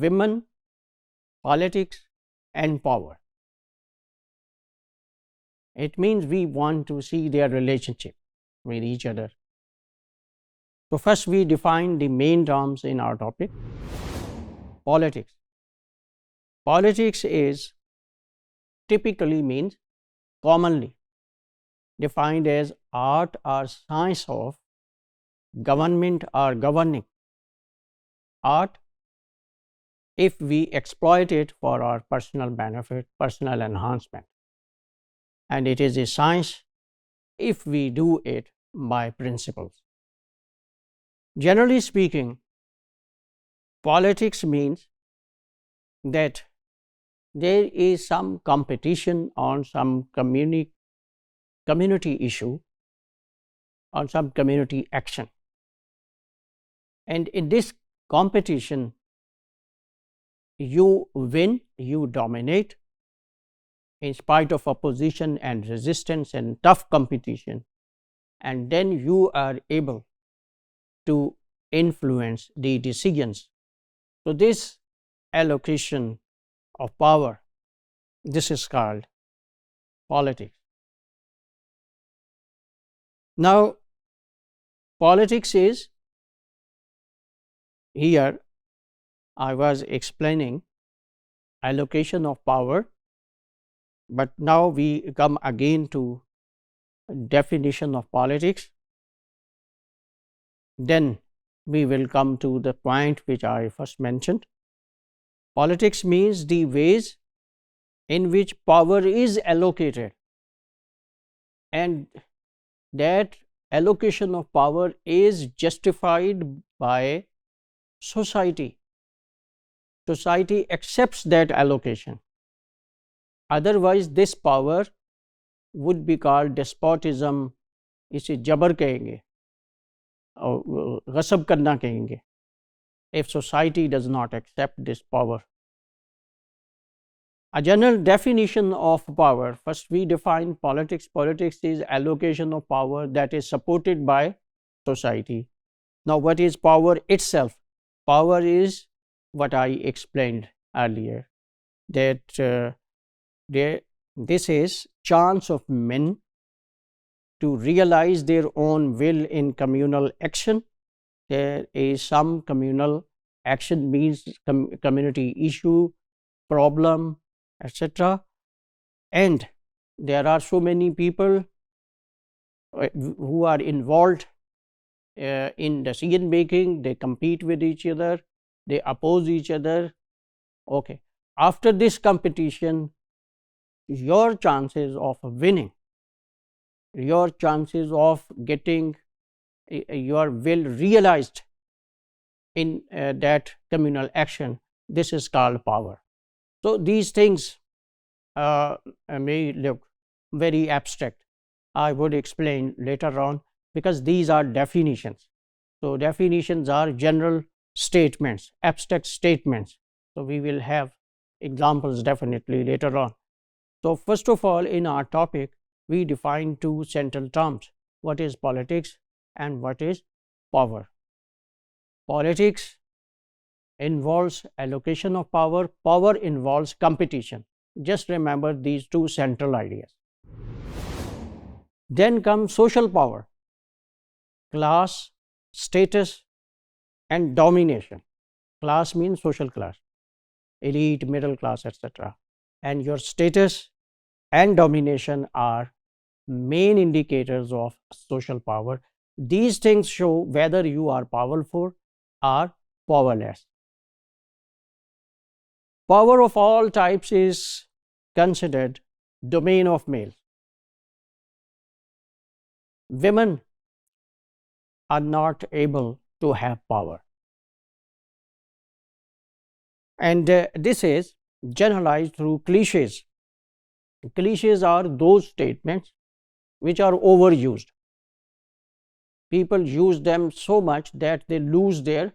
women, politics, and power. It means we want to see their relationship with each other. So first we define the main terms in our topic. Politics. Politics is typically means commonly defined as art or science of government or governing. Art, if we exploit it for our personal benefit, personal enhancement. And it is a science if we do it by principles. Generally speaking, politics means that there is some competition on some community issue, on some community action. And in this competition, you win, you dominate in spite of opposition and resistance and tough competition, and then you are able to influence the decisions. So this allocation of power, this is called politics. Now, politics is, here I was explaining allocation of power, but now we come again to definition of politics. Then we will come to the point which I first mentioned. Politics means the ways in which power is allocated, and that allocation of power is justified by society. Society accepts that allocation. Otherwise, this power would be called despotism, इसे जबर कहेंगे और गसब करना कहेंगे, if society does not accept this power. A general definition of power, first we define politics. Politics is allocation of power that is supported by society. Now, what is power itself? Power is what I explained earlier, that this is chance of men to realize their own will in communal action. There is some communal action means community issue, problem, etc. And there are so many people who are involved in decision making. They compete with each other, they oppose each other. Okay, after this competition, your chances of winning, your chances of getting your will realized in that communal action, this is called power. So these things may look very abstract. I would explain later on, because these are definitions. So definitions are general statements, abstract statements. So we will have examples definitely later on. So first of all, in our topic, we define two central terms. What is politics and what is power? Politics involves allocation of power. Power involves competition. Just remember these two central ideas. Then comes social power, class, status, and domination. Class means social class, elite, middle class, etc. And your status and domination are main indicators of social power. These things show whether you are powerful or powerless. Power of all types is considered domain of males. Women are not able to have power. And this is generalized through cliches. Cliches are those statements which are overused. People use them so much that they lose their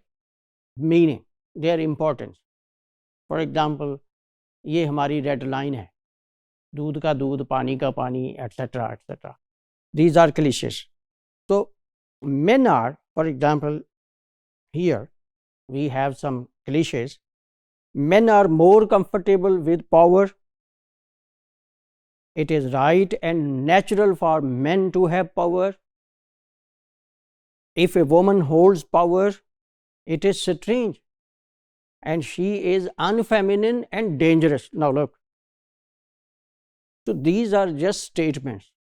meaning, their importance. For example, ये हमारी red line है, दूध का दूध, पानी का पानी, etc. etc. These are cliches. So men are, for example, here we have some cliches. Men are more comfortable with power. It is right and natural for men to have power. If a woman holds power, it is strange and she is unfeminine and dangerous. Now look, so these are just statements,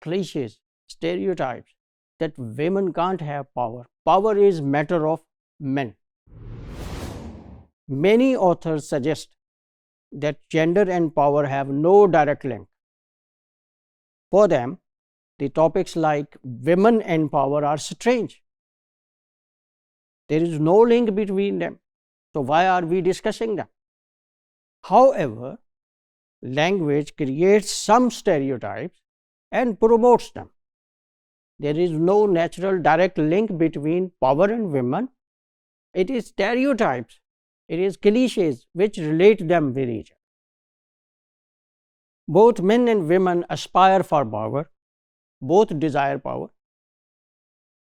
cliches, stereotypes that women can't have power. Power is matter of men. Many authors suggest that gender and power have no direct link. For them, the topics like women and power are strange. There is no link between them. So why are we discussing them? However, language creates some stereotypes and promotes them. There is no natural direct link between power and women. It is stereotypes, it is cliches which relate them with each other. Both men and women aspire for power, both desire power,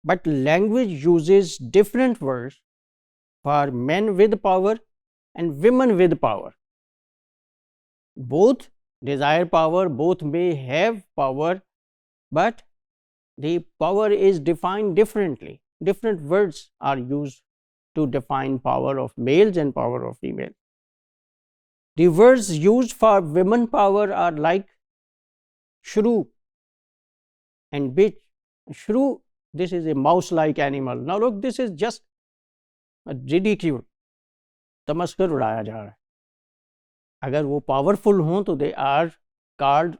but language uses different words for men with power and women with power. Both desire power, both may have power, but the power is defined differently. Different words are used to define power of males and power of females. The words used for women power are like shrew and bitch. Shrew, this is a mouse-like animal. Now look, this is just a ridicule. तमस्कर उड़ाया जा रहा है. अगर वो powerful हों तो they are called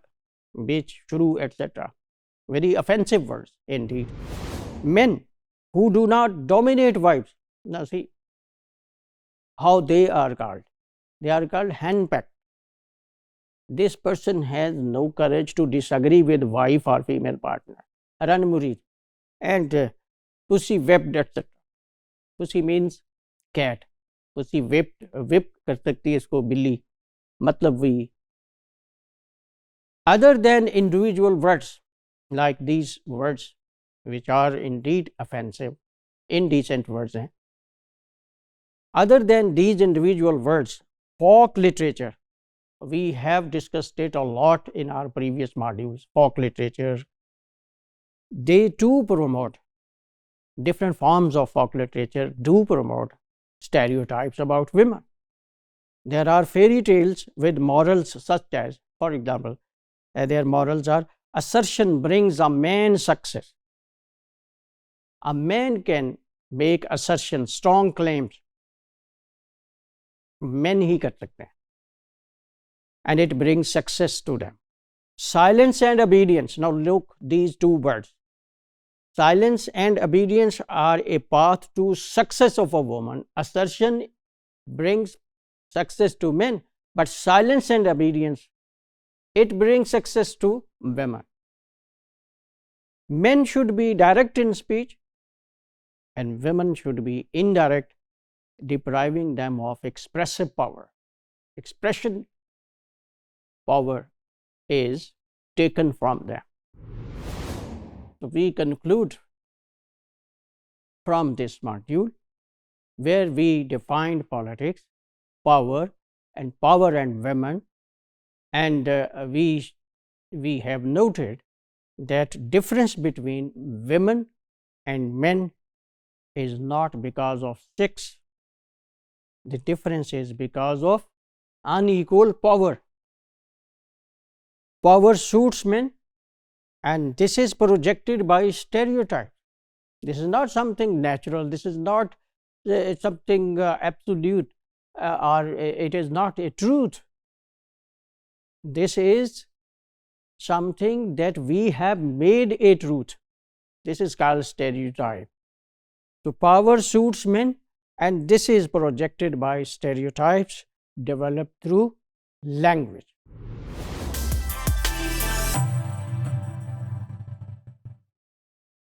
bitch, shrew, etc. Very offensive words indeed. Men who do not dominate wives, now see how they are called. They are called henpecked. This person has no courage to disagree with wife or female partner. Run murid. And pussy whipped, etc. Pussy means cat. Pussy whipped, whip कर सकती है इसको बिल्ली. मतलब वही. Other than individual words like these words, which are indeed offensive, indecent words. Other than these individual words, folk literature, we have discussed it a lot in our previous modules. Folk literature, they too promote, different forms of folk literature do promote stereotypes about women. There are fairy tales with morals such as, for example, their morals are: assertion brings a man success. A man can make assertion, strong claims. Men ही कर सकते हैं. And it brings success to them. Silence and obedience. Now look, these two words. Silence and obedience are a path to success of a woman. Assertion brings success to men, but silence and obedience, it brings success to women. Men should be direct in speech and women should be indirect, depriving them of expressive power. Expression power is taken from them. So we conclude from this module where we defined politics, power and women, and we have noted that difference between women and men is not because of sex. The difference is because of unequal power. Power suits men, and this is projected by stereotypes. This is not something natural. This is not something absolute, or it is not a truth. This is something that we have made a truth. This is called stereotype. So power suits men, and this is projected by stereotypes developed through language.